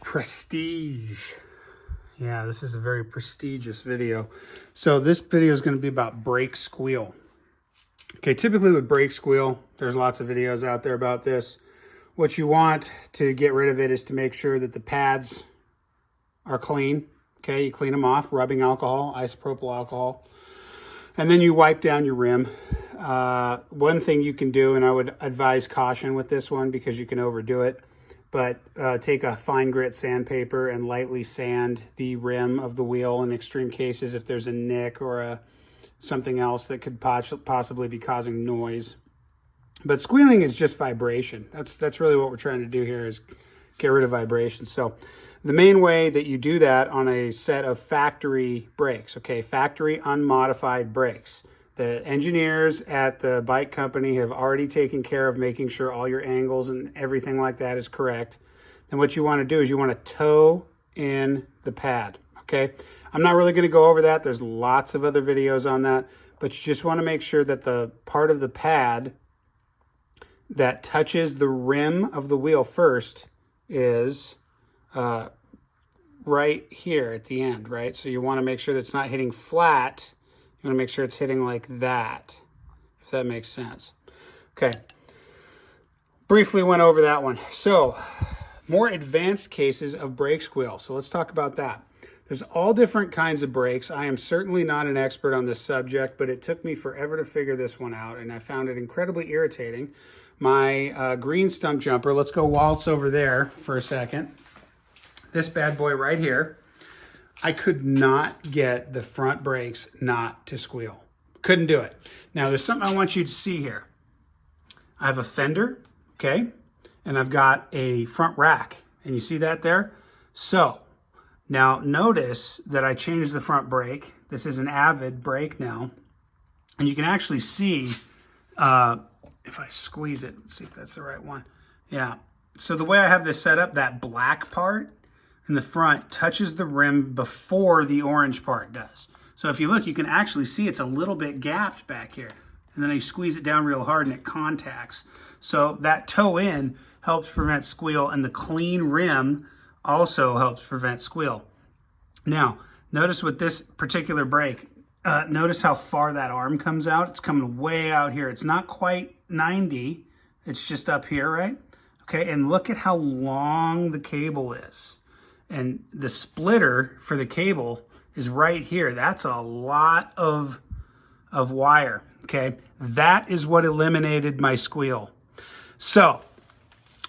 Prestige. Yeah, this is a very prestigious video. So this video is going to be about brake squeal. Okay, typically with brake squeal, there's lots of videos out there about this. What you want to get rid of it is to make sure that the pads are clean. Okay, you clean them off, rubbing alcohol, isopropyl alcohol, and then you wipe down your rim. One thing you can do, and I would advise caution with this one because you can overdo it, but take a fine grit sandpaper and lightly sand the rim of the wheel in extreme cases if there's a nick or something else that could possibly be causing noise. But squealing is just vibration. That's really what we're trying to do here, is get rid of vibration. So the main way that you do that on a set of factory brakes, okay, factory unmodified brakes. The engineers at the bike company have already taken care of making sure all your angles and everything like that is correct. Then what you want to do is you want to toe in the pad, okay? I'm not really going to go over that. There's lots of other videos on that, but you just want to make sure that the part of the pad that touches the rim of the wheel first is right here at the end, right? So you want to make sure that it's not hitting flat. You want to make sure it's hitting like that, if that makes sense. Okay, briefly went over that one. So more advanced cases of brake squeal. So let's talk about that. There's all different kinds of brakes. I am certainly not an expert on this subject, but it took me forever to figure this one out, and I found it incredibly irritating. My green Stumpjumper, let's go waltz over there for a second. This bad boy right here, I could not get the front brakes not to squeal. Couldn't do it. Now, there's something I want you to see here. I have a fender, okay, and I've got a front rack, and you see that there? So, now notice that I changed the front brake. This is an Avid brake now, and you can actually see, if I squeeze it, let's see if that's the right one. Yeah, so the way I have this set up, that black part in the front touches the rim before the orange part does. So if you look, you can actually see it's a little bit gapped back here. And then you squeeze it down real hard and it contacts. So that toe in helps prevent squeal, and the clean rim also helps prevent squeal. Now, notice with this particular brake, notice how far that arm comes out. It's coming way out here. It's not quite 90. It's just up here, right? Okay, and look at how long the cable is. And the splitter for the cable is right here. That's a lot of wire, okay? That is what eliminated my squeal. So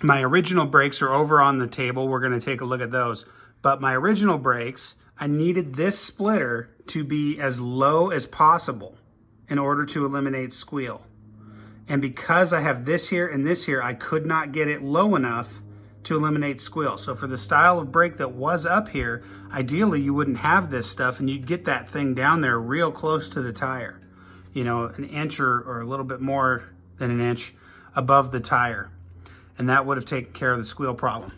my original brakes are over on the table. We're gonna take a look at those. But my original brakes, I needed this splitter to be as low as possible in order to eliminate squeal. And because I have this here and this here, I could not get it low enough to eliminate squeal. So for the style of brake that was up here, ideally you wouldn't have this stuff, and you'd get that thing down there real close to the tire. You know, an inch or a little bit more than an inch above the tire. And that would have taken care of the squeal problem.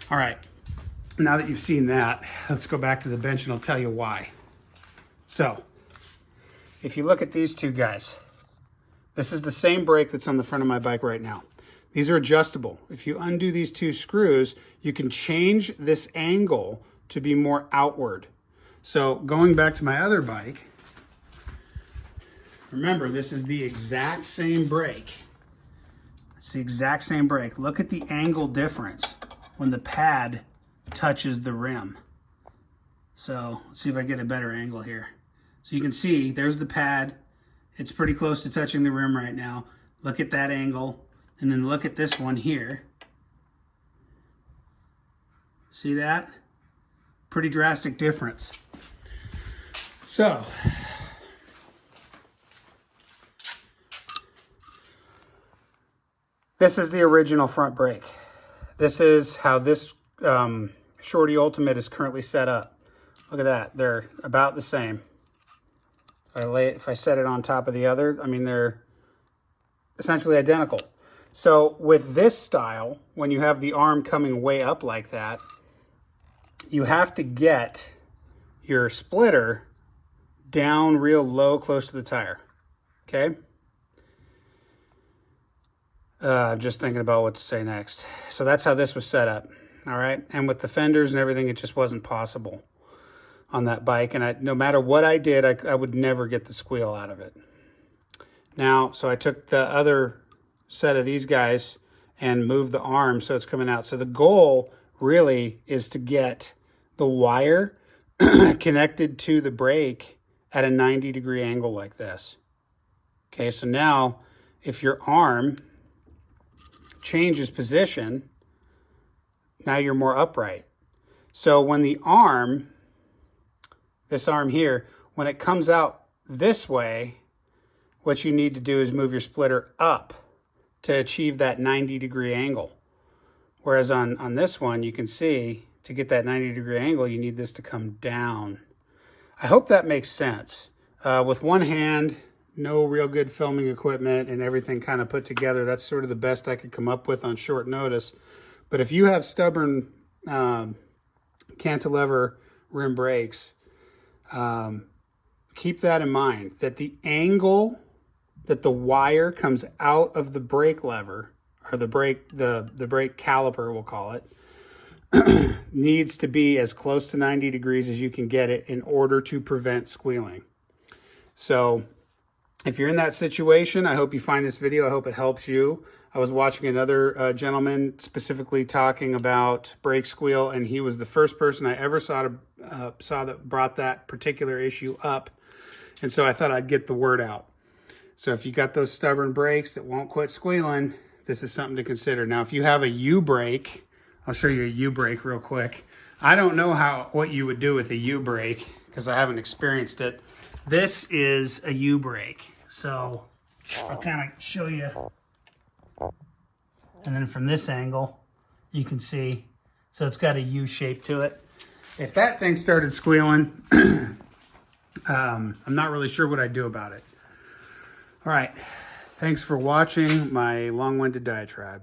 All right, now that you've seen that, let's go back to the bench and I'll tell you why. So, if you look at these two guys, this is the same brake that's on the front of my bike right now. These are adjustable. If you undo these two screws, you can change this angle to be more outward. So going back to my other bike, remember, this is the exact same brake. It's the exact same brake. Look at the angle difference when the pad touches the rim. So let's see if I get a better angle here. So you can see there's the pad. It's pretty close to touching the rim right now. Look at that angle. And then look at this one here. See that? Pretty drastic difference. So, this is the original front brake. This is how this Shorty Ultimate is currently set up. Look at that. They're about the same. If I set it on top of the other, I mean, they're essentially identical. So with this style, when you have the arm coming way up like that, you have to get your splitter down real low, close to the tire, okay? I'm just thinking about what to say next. So that's how this was set up. all right? And with the fenders and everything, it just wasn't possible on that bike. And no matter what I did, I would never get the squeal out of it. Now, so I took the other set of these guys and moved the arm so it's coming out. So the goal really is to get the wire connected to the brake at a 90-degree angle like this. Okay, so now if your arm changes position, now you're more upright. So when the arm, this arm here, when it comes out this way, what you need to do is move your splitter up to achieve that 90-degree angle. Whereas on this one, you can see to get that 90-degree angle, you need this to come down. I hope that makes sense. With one hand, no real good filming equipment and everything kind of put together, that's sort of the best I could come up with on short notice. But if you have stubborn cantilever rim brakes, keep that in mind, that the angle that the wire comes out of the brake lever, or the brake caliper, we'll call it, needs to be as close to 90 degrees as you can get it in order to prevent squealing. So if you're in that situation, I hope you find this video. I hope it helps you. I was watching another gentleman specifically talking about brake squeal, and he was the first person I ever saw that brought that particular issue up. And so I thought I'd get the word out. So if you got those stubborn brakes that won't quit squealing, this is something to consider. Now, if you have a U-brake, I'll show you a U-brake real quick. I don't know what you would do with a U-brake because I haven't experienced it. This is a U-brake. So I'll kind of show you. And then from this angle, you can see. So it's got a U shape to it. If that thing started squealing, I'm not really sure what I'd do about it. All right, thanks for watching my long-winded diatribe.